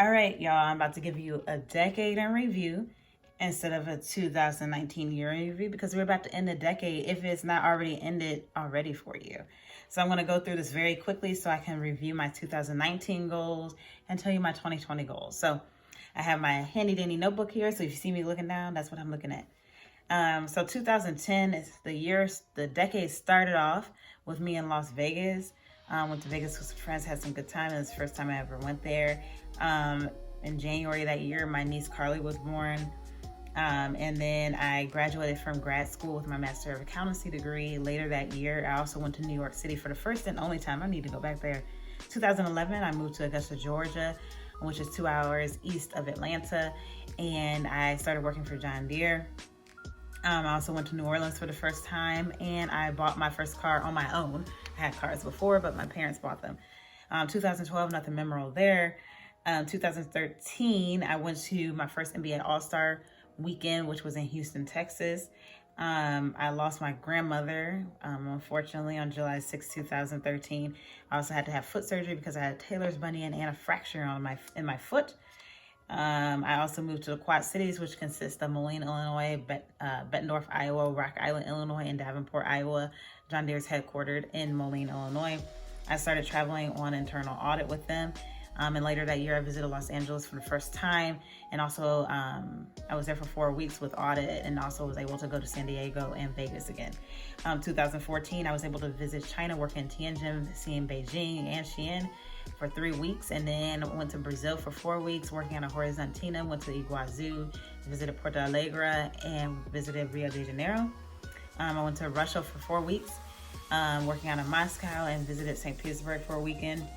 All right, y'all, I'm about to give you a decade in review instead of a 2019 year in review because we're about to end the decade if it's not already ended already for you. So I'm going to go through this very quickly so I can review my 2019 goals and tell you my 2020 goals. So I have my handy dandy notebook here. So if you see me looking down, that's what I'm looking at. So 2010 is the decade started off with me in Las Vegas. Went to Vegas with some friends, had some good time. It was the first time I ever went there. In January that year, my niece Carly was born. And then I graduated from grad school with my Master of Accountancy degree. Later that year, I also went to New York City for the first and only time. I need to go back there. 2011, I moved to Augusta, Georgia, which is 2 hours east of Atlanta. And I started working for John Deere. I also went to New Orleans for the first time, and I bought my first car on my own. I had cars before, but my parents bought them. 2012, nothing memorable there. 2013, I went to my first NBA All-Star weekend, which was in Houston, Texas. I lost my grandmother, unfortunately, on July 6, 2013. I also had to have foot surgery because I had Taylor's bunny and a fracture in my foot. I also moved to the Quad Cities, which consist of Moline, Illinois, Bettendorf, Iowa, Rock Island, Illinois, and Davenport, Iowa. John Deere is headquartered in Moline, Illinois. I started traveling on internal audit with them. And later that year, I visited Los Angeles for the first time. And also, I was there for 4 weeks with audit and also was able to go to San Diego and Vegas again. 2014, I was able to visit China, work in Tianjin, seeing Beijing and Xi'an for 3 weeks. And then went to Brazil for 4 weeks, working on a Horizontina, went to Iguazu, visited Porto Alegre, and visited Rio de Janeiro. I went to Russia for 4 weeks, working on a Moscow, and visited St. Petersburg for a weekend.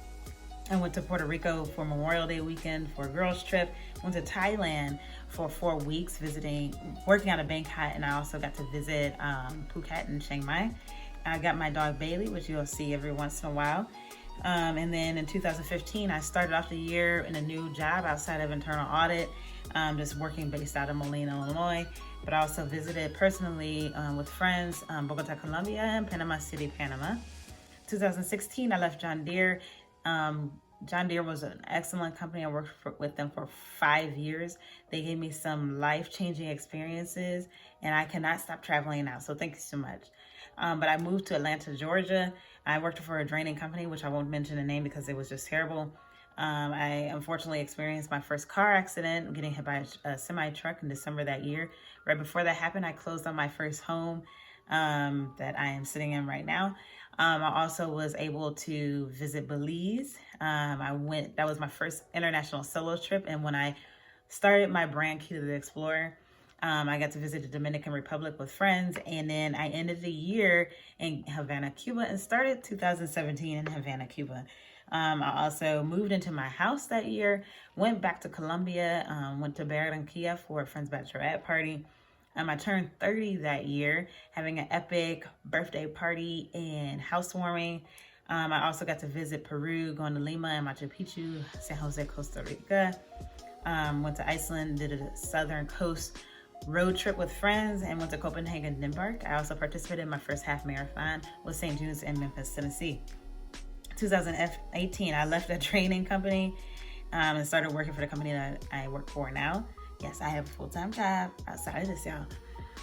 I went to Puerto Rico for Memorial Day weekend for a girls trip. Went to Thailand for 4 weeks, working out of Bangkok, and I also got to visit Phuket and Chiang Mai. I got my dog Bailey, which you'll see every once in a while. And then in 2015, I started off the year in a new job outside of internal audit, just working based out of Moline, Illinois. But I also visited personally with friends, Bogota, Colombia, and Panama City, Panama. 2016, I left John Deere. John Deere was an excellent company. I worked with them for 5 years. They gave me some life-changing experiences, and I cannot stop traveling now. So thank you so much. But I moved to Atlanta, Georgia. I worked for a draining company, which I won't mention the name because it was just terrible. I unfortunately experienced my first car accident, getting hit by a semi-truck in December that year. Right before that happened, I closed on my first home that I am sitting in right now. I also was able to visit Belize. That was my first international solo trip. And when I started my brand, Key to the Explorer, I got to visit the Dominican Republic with friends. And then I ended the year in Havana, Cuba, and started 2017 in Havana, Cuba. I also moved into my house that year, went back to Colombia, went to Barranquilla for a friend's bachelorette party. I turned 30 that year, having an epic birthday party and housewarming. I also got to visit Peru, going to Lima and Machu Picchu, San Jose, Costa Rica. Went to Iceland, did a southern coast road trip with friends, and went to Copenhagen, Denmark. I also participated in my first half marathon with St. Jude's in Memphis, Tennessee. 2018, I left a training company and started working for the company that I work for now. Yes, I have a full-time job outside of this, y'all.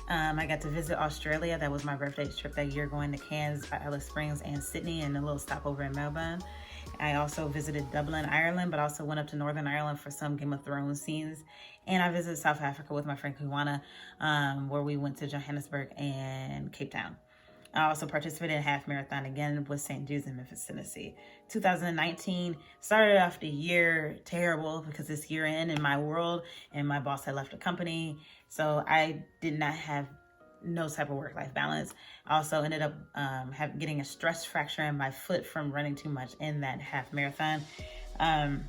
I got to visit Australia. That was my birthday trip that year, going to Cairns, Alice Springs, and Sydney, and a little stopover in Melbourne. I also visited Dublin, Ireland, but also went up to Northern Ireland for some Game of Thrones scenes. And I visited South Africa with my friend Kuwana, where we went to Johannesburg and Cape Town. I also participated in a half marathon again with St. Jude's in Memphis, Tennessee. 2019 started off the year terrible because it's year end in my world and my boss had left the company. So I did not have no type of work-life balance. I also ended up getting a stress fracture in my foot from running too much in that half marathon. I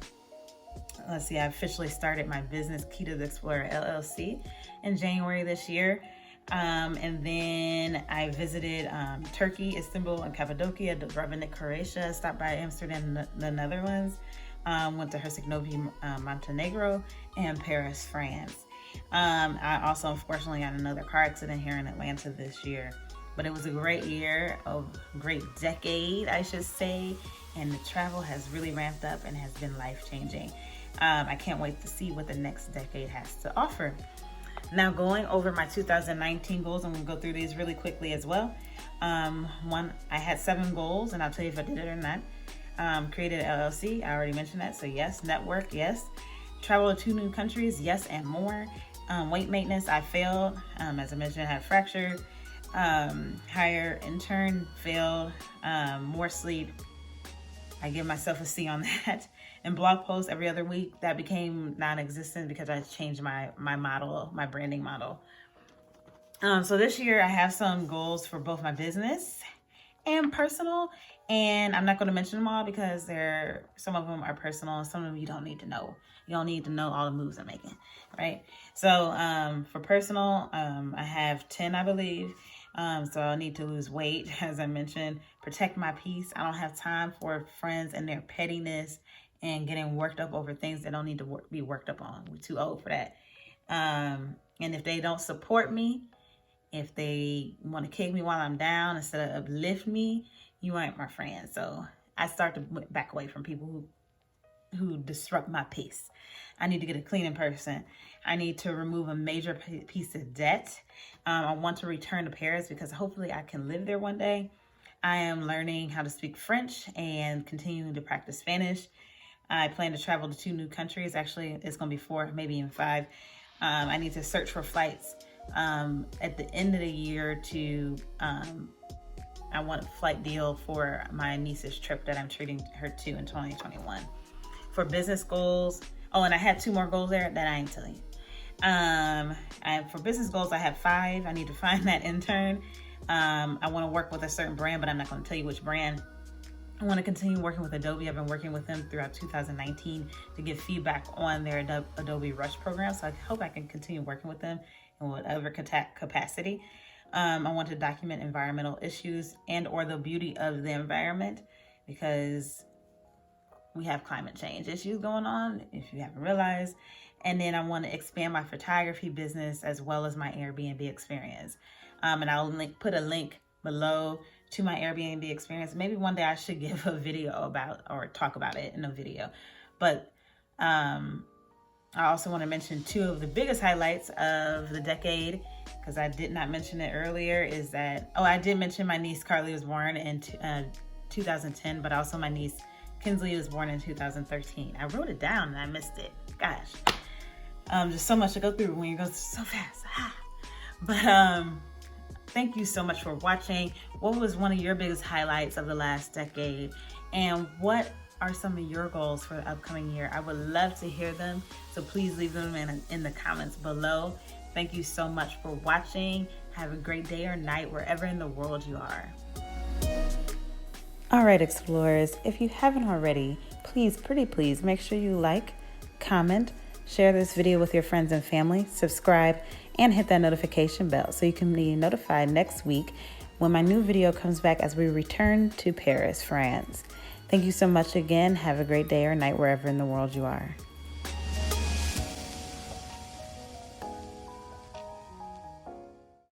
officially started my business, Key to the Explorer LLC, in January this year. And then I visited Turkey, Istanbul, and Cappadocia, Dubrovnik, Croatia, stopped by Amsterdam, the Netherlands, went to Herzegovina, Montenegro, and Paris, France. I also unfortunately had another car accident here in Atlanta this year, but it was a great year, a great decade, I should say, and the travel has really ramped up and has been life-changing. I can't wait to see what the next decade has to offer. Now, going over my 2019 goals, I'm going to go through these really quickly as well. One, I had 7 goals, and I'll tell you if I did it or not. Created an LLC, I already mentioned that, so yes. Network, yes. Travel to 2 new countries, yes, and more. Weight maintenance, I failed. As I mentioned, I had a fracture. Hire intern, failed. More sleep, I give myself a C on that. And blog posts every other week, that became non-existent because I changed my model, my branding model. So this year I have some goals for both my business and personal, and I'm not going to mention them all because some of them are personal and some of them you don't need to know. You don't need to know all the moves I'm making, right? So for personal, I have 10, I believe. So I need to lose weight, as I mentioned, protect my peace. I don't have time for friends and their pettiness and getting worked up over things that don't need to be worked up on. We're too old for that. And if they don't support me, if they want to kick me while I'm down instead of uplift me, you ain't my friend. So I start to back away from people who disrupt my peace. I need to get a cleaning person. I need to remove a major piece of debt. I want to return to Paris because hopefully I can live there one day. I am learning how to speak French and continuing to practice Spanish. I plan to travel to 2 new countries. Actually, it's going to be 4, maybe even 5. I need to search for flights at the end of the year to, I want a flight deal for my niece's trip that I'm treating her to in 2021. For business goals, and I had 2 more goals there that I ain't telling you. For business goals, I have 5. I need to find that intern. I want to work with a certain brand, but I'm not going to tell you which brand. I want to continue working with Adobe. I've been working with them throughout 2019 to get feedback on their Adobe Rush program. So I hope I can continue working with them in whatever capacity. I want to document environmental issues and or the beauty of the environment because we have climate change issues going on, if you haven't realized. And then I want to expand my photography business as well as my Airbnb experience. And I'll put a link below to my Airbnb experience. Maybe one day I should give a video about or talk about it in a video. But I also want to mention 2 of the biggest highlights of the decade, because I did not mention it earlier, is that, I did mention my niece Carly was born in 2010, but also my niece Kinsley was born in 2013. I wrote it down and I missed it. Gosh. Just so much to go through when you go so fast. But thank you so much for watching. What was one of your biggest highlights of the last decade? And what are some of your goals for the upcoming year? I would love to hear them. So please leave them in the comments below. Thank you so much for watching. Have a great day or night wherever in the world you are. All right, explorers, if you haven't already, please make sure you like, comment, share this video with your friends and family, subscribe, and hit that notification bell so you can be notified next week when my new video comes back as we return to Paris, France. Thank you so much again. Have a great day or night wherever in the world you are.